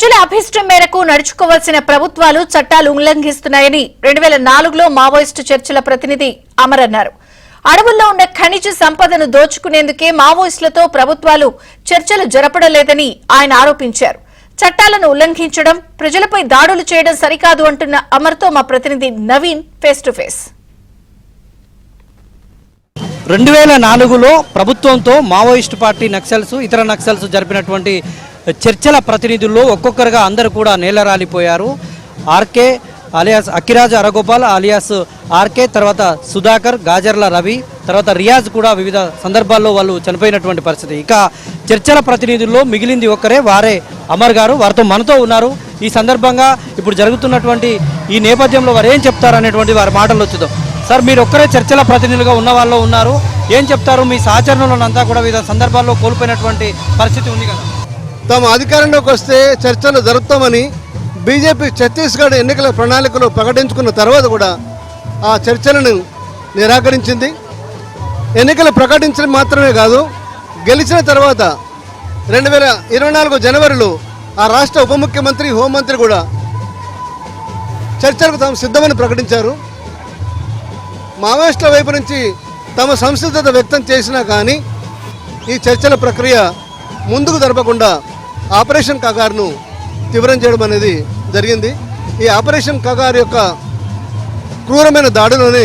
ప్రజల అభిష్టం మేరకు నడుచుకోవాల్సిన ప్రభుత్వాలు చట్టాలు ఉల్లంఘిస్తున్నాయని 2004లో మావోయిస్టు చర్చల ప్రతినిధి అమర్ అన్నారు. అడవుల్లో ఉన్న ఖనిజ సంపదను దోచుకునేందుకే మావోయిస్టులతో ప్రభుత్వాలు చర్చలు జరపడం లేదని ఆయన ఆరోపించారు. చట్టాలను ఉల్లంఘించడం, ప్రజలపై దాడులు చేయడం సరికాదు అంటున్న అమర్తో మా ప్రతినిధి నవీన్ ఫేస్ టు ఫేస్. 2004లో ప్రభుత్వంతో మావోయిస్టు పార్టీ నక్సల్స్, ఇతర నక్సల్స్ జరిపినటువంటి చర్చల ప్రతినిధుల్లో ఒక్కొక్కరుగా అందరూ కూడా నేలరాలిపోయారు. ఆర్కే అలియాస్ అక్కిరాజ్ అరగోపాల్ అలియాస్ ఆర్కే, తర్వాత సుధాకర్, గాజర్ల రవి, తర్వాత రియాజ్ కూడా వివిధ సందర్భాల్లో వాళ్ళు చనిపోయినటువంటి పరిస్థితి. ఇక చర్చల ప్రతినిధుల్లో మిగిలింది ఒక్కరే, వారే అమర్ గారు. వారితో మనతో ఉన్నారు. ఈ సందర్భంగా ఇప్పుడు జరుగుతున్నటువంటి ఈ నేపథ్యంలో వారు ఏం చెప్తారు అనేటువంటి వారి మాటల్లో చూద్దాం. సార్, మీరు ఒక్కరే చర్చల ప్రతినిధులుగా ఉన్న వాళ్ళు ఉన్నారు, ఏం చెప్తారు? మీ సహచరణలంతా కూడా వివిధ సందర్భాల్లో కోల్పోయినటువంటి పరిస్థితి ఉంది కదా. తాము అధికారంలోకి వస్తే చర్చలు జరుపుతామని బీజేపీ ఛత్తీస్గఢ్ ఎన్నికల ప్రణాళికలు ప్రకటించుకున్న తర్వాత కూడా ఆ చర్చలను నిరాకరించింది. ఎన్నికలు ప్రకటించడం మాత్రమే కాదు, గెలిచిన తర్వాత 2024 జనవరిలో ఆ రాష్ట్ర ఉప ముఖ్యమంత్రి, హోంమంత్రి కూడా చర్చలకు తాము సిద్ధమని ప్రకటించారు. మావోయిస్టుల వైపు నుంచి తమ సంసిద్ధత వ్యక్తం చేసినా కానీ ఈ చర్చల ప్రక్రియ ముందుకు జరపకుండా ఆపరేషన్ కగార్ను తీవ్రం చేయడం అనేది జరిగింది. ఈ ఆపరేషన్ కగార్ యొక్క క్రూరమైన దాడిలోనే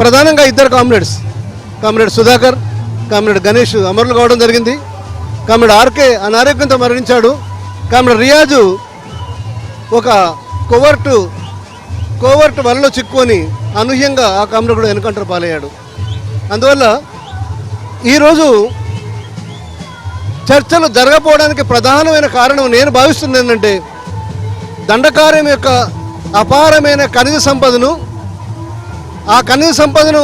ప్రధానంగా ఇద్దరు కామ్రేడ్ సుధాకర్, కామ్రేడ్ గణేష్ అమరులు కావడం జరిగింది. కామ్రేడ్ ఆర్కే అనారోగ్యంతో మరణించాడు. కామ్రేడ్ రియాజు ఒక కోవర్ట్ వలలో చిక్కుకొని అనూహ్యంగా ఆ కామ్రేడ్ కూడా ఎన్కౌంటర్ పాలయ్యాడు. అందువల్ల ఈరోజు చర్చలు జరగకపోవడానికి ప్రధానమైన కారణం నేను భావిస్తుంది ఏంటంటే, దండకార్యం యొక్క అపారమైన ఖనిజ సంపదను, ఆ ఖనిజ సంపదను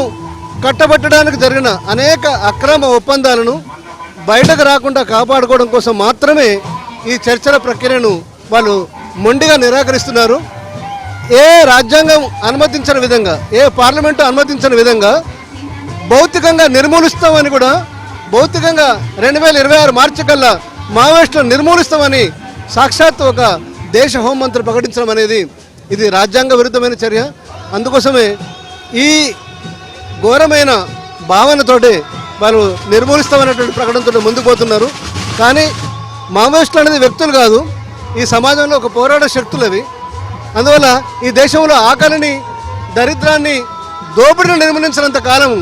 కట్టబెట్టడానికి జరిగిన అనేక అక్రమ ఒప్పందాలను బయటకు రాకుండా కాపాడుకోవడం కోసం మాత్రమే ఈ చర్చల ప్రక్రియను వాళ్ళు మొండిగా నిరాకరిస్తున్నారు. ఏ రాజ్యాంగం అనుమతించని విధంగా, ఏ పార్లమెంటు అనుమతించని విధంగా భౌతికంగా నిర్మూలిస్తామని కూడా, భౌతికంగా 2026 మార్చి కల్లా మావోయిస్టులను నిర్మూలిస్తామని సాక్షాత్ ఒక దేశ హోంమంత్రి ప్రకటించడం అనేది ఇది రాజ్యాంగ విరుద్ధమైన చర్య. అందుకోసమే ఈ ఘోరమైన భావనతోటి వాళ్ళు నిర్మూలిస్తామనేటువంటి ప్రకటనతో ముందుకు పోతున్నారు. కానీ మావోయిస్టులు అనేది వ్యక్తులు కాదు, ఈ సమాజంలో ఒక పోరాట శక్తులు అవి. అందువల్ల ఈ దేశంలో ఆకలిని, దరిద్రాన్ని, దోపిడీని నిర్మూలించినంత కాలం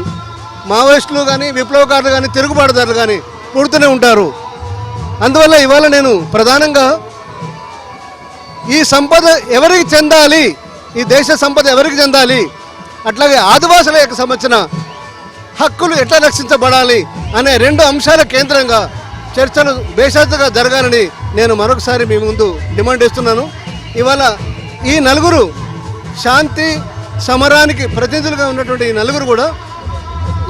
మావోయిస్టులు కానీ, విప్లవకారులు కానీ, తిరుగుబాటుదారులు కానీ పుడుతూనే ఉంటారు. అందువల్ల ఇవాళ నేను ప్రధానంగా ఈ సంపద ఎవరికి చెందాలి, ఈ దేశ సంపద ఎవరికి చెందాలి, అట్లాగే ఆదివాసుల యొక్క సంబంధించిన హక్కులు ఎట్లా రక్షించబడాలి అనే రెండు అంశాల కేంద్రంగా చర్చలు బేషరతుగా జరగాలని నేను మరొకసారి మీ ముందు డిమాండ్ చేస్తున్నాను. ఇవాళ ఈ నలుగురు శాంతి సమరానికి ప్రతినిధులుగా ఉన్నటువంటి ఈ నలుగురు కూడా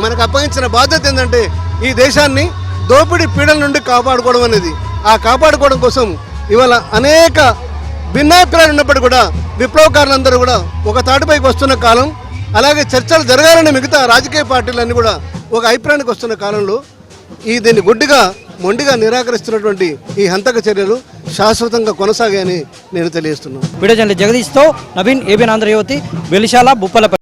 మనకు అప్పగించిన బాధ్యత ఏంటంటే ఈ దేశాన్ని దోపిడీ పీడల నుండి కాపాడుకోవడం అనేది. ఆ కాపాడుకోవడం కోసం ఇవాళ అనేక భిన్నాభిప్రాయాలు ఉన్నప్పటికీ కూడా విప్లవకారులందరూ కూడా ఒక తాటిపైకి వస్తున్న కాలం, అలాగే చర్చలు జరగాలని మిగతా రాజకీయ పార్టీలన్నీ కూడా ఒక అభిప్రాయానికి వస్తున్న కాలంలో దీన్ని మొండిగా నిరాకరిస్తున్నటువంటి ఈ హంతక చర్యలు శాశ్వతంగా కొనసాగాయని నేను తెలియజేస్తున్నాను. వీడియో జర్నలిస్ట్ జగదీష్తో నవీన్, ఏబిఎన్ ఆంధ్రజ్యోతి, వెలిశాల, బుప్పలపల్లి.